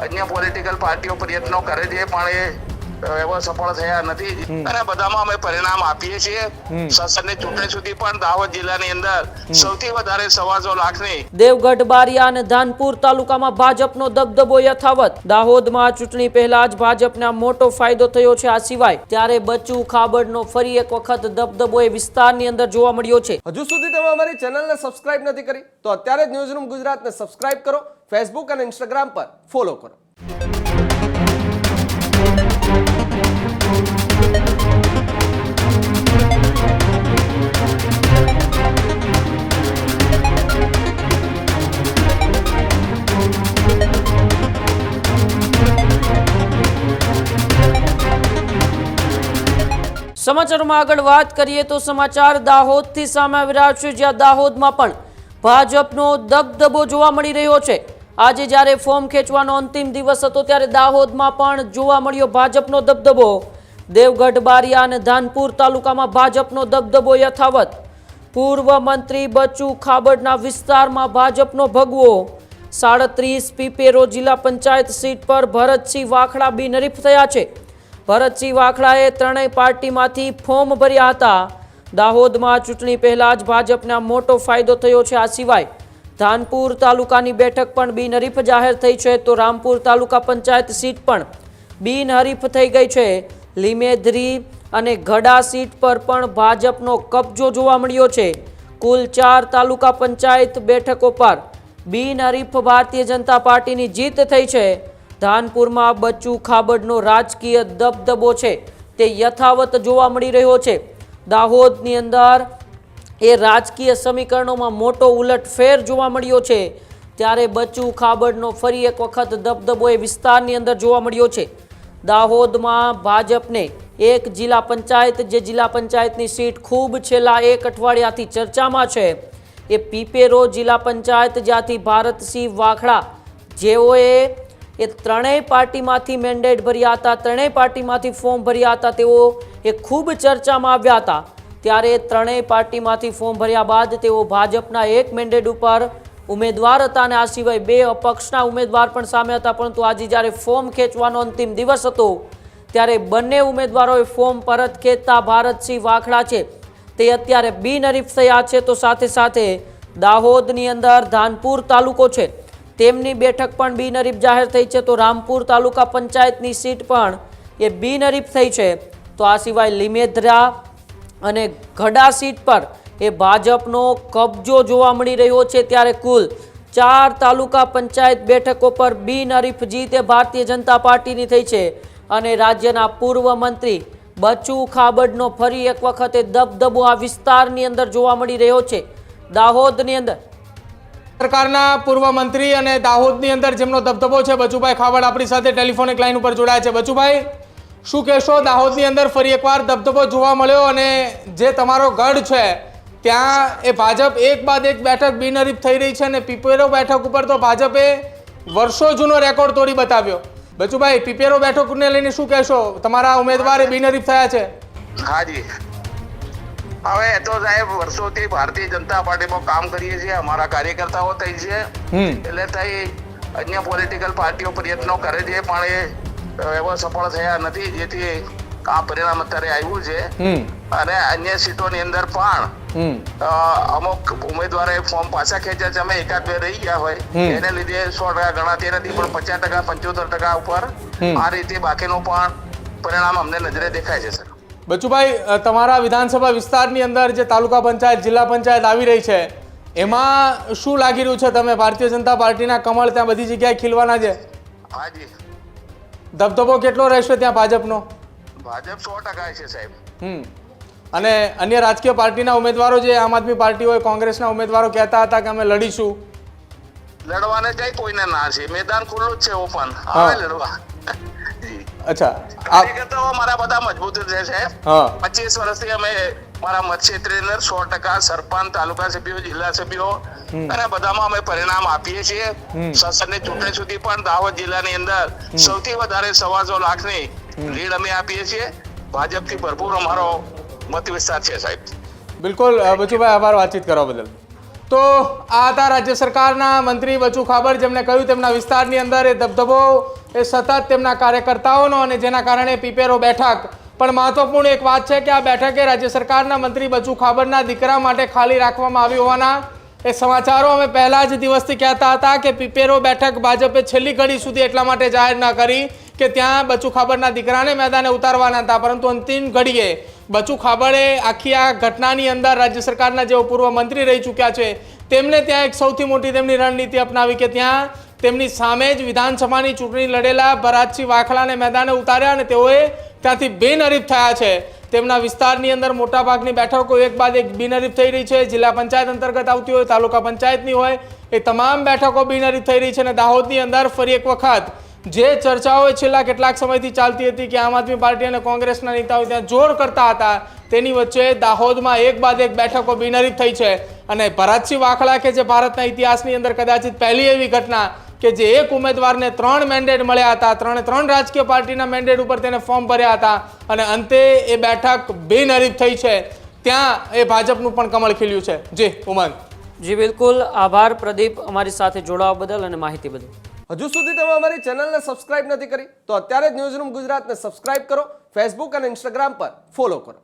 અન્ય પોલિટિકલ પાર્ટીઓ પ્રયત્નો કરે છે પણ એવો સફળ થયા નથી અને બધામાં અમે પરિણામ આપીએ છીએ। સંસદની ચૂંટણી સુધી પણ દાહોદ જિલ્લાની અંદર સૌથી વધારે 125 લાખની દેવગઢ બારિયા અને ધાનપુર તાલુકામાં ભાજપનો દબદબો યથાવત। દાહોદમાં ચૂંટણી પહેલા જ ભાજપને મોટો ફાયદો થયો છે। આ સિવાય ત્યારે બચ્ચુ ખાબડનો ફરી એક વખત દબદબો એ વિસ્તારની અંદર જોવા મળ્યો છે। હજુ સુધી તમે અમારી ચેનલને સબસ્ક્રાઇબ નથી કરી તો અત્યારે જ ન્યૂઝરૂમ ગુજરાતને સબસ્ક્રાઇબ કરો, ફેસબુક અને ઇન્સ્ટાગ્રામ પર ફોલો કરો। સમાચારોમાં આગળ વાત કરીએ તો સમાચાર દાહોદથી સામે આવી રહ્યા છે, જ્યાં દાહોદમાં પણ ભાજપનો દબદબો જોવા મળી રહ્યો છે। આજે જ્યારે ફોર્મ ખેંચવાનો અંતિમ દિવસ હતો ત્યારે દાહોદમાં પણ જોવા મળ્યો ભાજપનો દબદબો। દેવગઢ બારિયા અને ધાનપુર તાલુકામાં ભાજપનો દબદબો યથાવત। પૂર્વ મંત્રી બચ્ચુ ખાબડના વિસ્તારમાં ભાજપનો ભગવો। 37 પીપેરો જિલ્લા પંચાયત સીટ પર ભરતસિંહ વાખડા બિનહરીફ થયા છે। ભરતસિંહ વાખડાએ ત્રણેય પાર્ટીમાંથી ફોર્મ ભર્યા હતા। દાહોદમાં ચૂંટણી પહેલા જ ભાજપને મોટો ફાયદો થયો છે। આ સિવાય ધાનપુર તાલુકાની બેઠક પણ બિનહરીફ જાહેર થઈ છે, તો રામપુર તાલુકા પંચાયત સીટ પણ બિનહરીફ થઈ ગઈ છે। લીમેધરી અને ગડા સીટ પર પણ ભાજપનો કબજો જોવા મળ્યો છે। કુલ 4 તાલુકા પંચાયત બેઠકો પર બિનહરીફ ભારતીય જનતા પાર્ટીની જીત થઈ છે। ધાનપુરમાં બચ્ચુ ખાબડનો રાજકીય દબદબો છે તે યથાવત જોવા મળી રહ્યો છે। દાહોદની અંદર એ રાજકીય સમીકરણોમાં મોટો ઉલટફેર જોવા મળ્યો છે, ત્યારે બચ્ચુ ખાબડનો ફરી એક વખત દબદબો એ વિસ્તારની અંદર જોવા મળ્યો છે। દાહોદમાં ભાજપને એક જિલ્લા પંચાયત, જે જિલ્લા પંચાયતની સીટ ખૂબ છેલ્લા એક અઠવાડિયાથી ચર્ચામાં છે, એ પીપેરો જિલ્લા પંચાયત, જ્યાંથી ભારતસિંહ વાખડા જેઓએ ત્રણેય પાર્ટીમાંથી મેન્ડેટ ભર્યા હતા, ત્રણેય પાર્ટીમાંથી ફોર્મ ભર્યા હતા, તેઓ એ ખૂબ ચર્ચામાં આવ્યા હતા। ત્યારે ત્રણેય પાર્ટીમાંથી ફોર્મ ભર્યા બાદ તેઓ ભાજપના એક મેન્ડેટ ઉપર ઉમેદવાર હતા અને આ સિવાય 2 અપક્ષના ઉમેદવાર પણ સામે હતા। પરંતુ આજે જ્યારે ફોર્મ ખેંચવાનો અંતિમ દિવસ હતો ત્યારે બંને ઉમેદવારોએ ફોર્મ પરત ખેંચતા ભારતસિંહ વાખડા છે તે અત્યારે બિનહરીફ થયા છે। તો સાથે સાથે દાહોદની અંદર ધાનપુર તાલુકો છે તેમની બેઠક પણ બિનહરીફ જાહેર થઈ છે, તો રામપુર તાલુકા પંચાયતની સીટ પણ એ બિનહરીફ થઈ છે। તો આ સિવાય લીમેધરા અને ગડા સીટ પર એ ભાજપનો કબજો જોવા મળી રહ્યો છે। ત્યારે કુલ 4 તાલુકા પંચાયત બેઠકો પર બિનહરીફ જીત એ ભારતીય જનતા પાર્ટીની થઈ છે અને રાજ્યના પૂર્વ મંત્રી બચ્ચુ ખાબડનો ફરી એક વખતે દબદબો આ વિસ્તારની અંદર જોવા મળી રહ્યો છે। દાહોદની અંદર સરકારના પૂર્વ મંત્રી અને દાહોદની અંદર જેમનો દબદબો છે, બચુભાઈ ખાબડ આપણી સાથે ટેલિફોનિક લાઈન ઉપર જોડાયા છે। બચુભાઈ, શું કહેશો? દાહોદની અંદર ફરી એકવાર દબદબો જોવા મળ્યો અને જે તમારો ગઢ છે ત્યાં એ ભાજપ એક બાદ એક બેઠક બિનહરીફ થઈ રહી છે અને પીપેરો બેઠક ઉપર તો ભાજપે વર્ષો જૂનો રેકોર્ડ તોડી બતાવ્યો। બચુભાઈ, પીપેરો બેઠકને લઈને શું કહેશો? તમારા ઉમેદવાર બિનહરીફ થયા છે। હાજી, હવે તો સાહેબ વર્ષોથી ભારતીય જનતા પાર્ટીમાં કામ કરીએ છીએ, અમારા કાર્યકર્તાઓ થઈ છે એટલે થઈ અન્ય પોલિટિકલ પાર્ટીઓ પ્રયત્નો કરે છે પણ એવો સફળ થયા નથી, જેથી આ પરિણામ અત્યારે આવ્યું છે। અને અન્ય સીટોની અંદર પણ અમુક ઉમેદવારોએ ફોર્મ પાછા ખેંચ્યા છે, અમે એકાદ બે રહી ગયા હોય એને લીધે 100% ગણાતી નથી, પણ 50%, 75% ઉપર આ રીતે બાકીનું પણ પરિણામ અમને નજરે દેખાય છે। સર બચુભાઈ, તમારા વિધાનસભા વિસ્તારની અંદર જે તાલુકા પંચાયત, જિલ્લા પંચાયત આવી રહી છે, એમાં શું લાગી રહ્યું છે? તમે ભારતીય જનતા પાર્ટીના કમળ ત્યાં બધી જગ્યાએ ખીલવાના છે? હાજી, દબદબો કેટલો રહેશે ત્યાં ભાજપનો? ભાજપ 100% છે સાહેબ। અને અન્ય રાજકીય પાર્ટીના ઉમેદવારો, જે આમ આદમી પાર્ટી હોય, કોંગ્રેસના ઉમેદવારો કહેતા હતા કે અમે લડીશું, લડવાને કઈ કોઈને ના છે, મેદાન ખુલ્લું જ છે, ઓપન આવે લડવા। અચ્છા, કાર્યકર્તાઓ મારા બધા મજબૂત છે સાહેબ। 25 વર્ષથી અમે મારા મતક્ષેત્રની અંદર 100% સરપંચ, તાલુકા સભ્યો, જિલ્લા સભ્યો અને બધામાં અમે પરિણામ આપીએ છીએ। સંસદની ચૂંટણી સુધી પણ દાહોદ જિલ્લાની અંદર સૌથી વધારે 125 લાખની લીડ અમે આપીએ છીએ। ભાજપથી ભરપૂર અમારો મત વિસ્તાર છે સાહેબ। બિલકુલ બચુભાઈ, આભાર વાતચીત કરવા બદલ। તો આ હતા રાજ્ય સરકારના મંત્રી બચુ ખાબર, જેમણે કહ્યું તેમના વિસ્તારની અંદર એ દબદબો એ સતત તેમના કાર્યકર્તાઓનો, અને જેના કારણે પીપેરો બેઠક. પણ મહત્વપૂર્ણ એક વાત છે કે આ બેઠક એ રાજ્ય સરકારના મંત્રી બચુ ખાબરના દીકરા માટે ખાલી રાખવામાં આવી હોવાના એ સમાચારો અમે પહેલા જ દિવસથી કહેતા હતા કે પીપેરો બેઠક ભાજપે છેલ્લી ઘડી સુધી એટલા માટે જાહેર ન કરી કે ત્યાં બચુ ખાબરના દીકરાને મેદાને ઉતારવાના હતા, પરંતુ અંતિમ ઘડીએ બચુ ખાબડે આખી આ ઘટનાની અંદર રાજ્ય સરકારના જેઓ પૂર્વ મંત્રી રહી ચૂક્યા છે તેમને ત્યાં એક સૌથી મોટી તેમની રણનીતિ અપનાવી કે ત્યાં તેમની સામે જ વિધાનસભાની ચૂંટણી લડેલા ભરતસિંહ વાખલાને મેદાને ઉતાર્યા અને તેઓએ ત્યાંથી બિનહરીફ થયા છે. તેમના વિસ્તારની અંદર મોટાભાગની બેઠકો એક બાદ એક બિનહરીફ થઈ રહી છે. જિલ્લા પંચાયત અંતર્ગત આવતી હોય, તાલુકા પંચાયતની હોય, એ તમામ બેઠકો બિનહરીફ થઈ રહી છે. અને દાહોદની અંદર ફરી એક વખત જે ચર્ચાઓ છેલ્લા કેટલાક સમયથી ચાલતી હતી કે આમ આદમી પાર્ટી અને કોંગ્રેસના નેતાઓ ત્યાં જોર કરતા હતા, તેની વચ્ચે દાહોદમાં એક બાદ એક બેઠકો બિનહરીફ થઈ છે. અને ભરતસિંહ વાખલા કે જે ભારતના ઇતિહાસની અંદર કદાચિત પહેલી એવી ઘટના કે જે એક ઉમેદવારને 3 મેન્ડેટ મળ્યા હતા, 3 રાજકીય પાર્ટીના મેન્ડેટ ઉપર તેને ફોર્મ ભર્યા હતા અને અંતે એ બેઠક બિનહરીફ થઈ છે, ત્યાં એ ભાજપનું પણ કમળ ખીલ્યું છે. જી ઉમંગ. જી બિલકુલ, આભાર પ્રદીપ અમારી સાથે જોડાવા બદલ અને માહિતી બદલ. હજુ સુધી તમે અમારી ચેનલને સબસ્ક્રાઇબ નથી કરી તો અત્યારે જ ન્યૂઝરૂમ ગુજરાતને સબસ્ક્રાઇબ કરો, ફેસબુક અને ઇન્સ્ટાગ્રામ પર ફોલો કરો.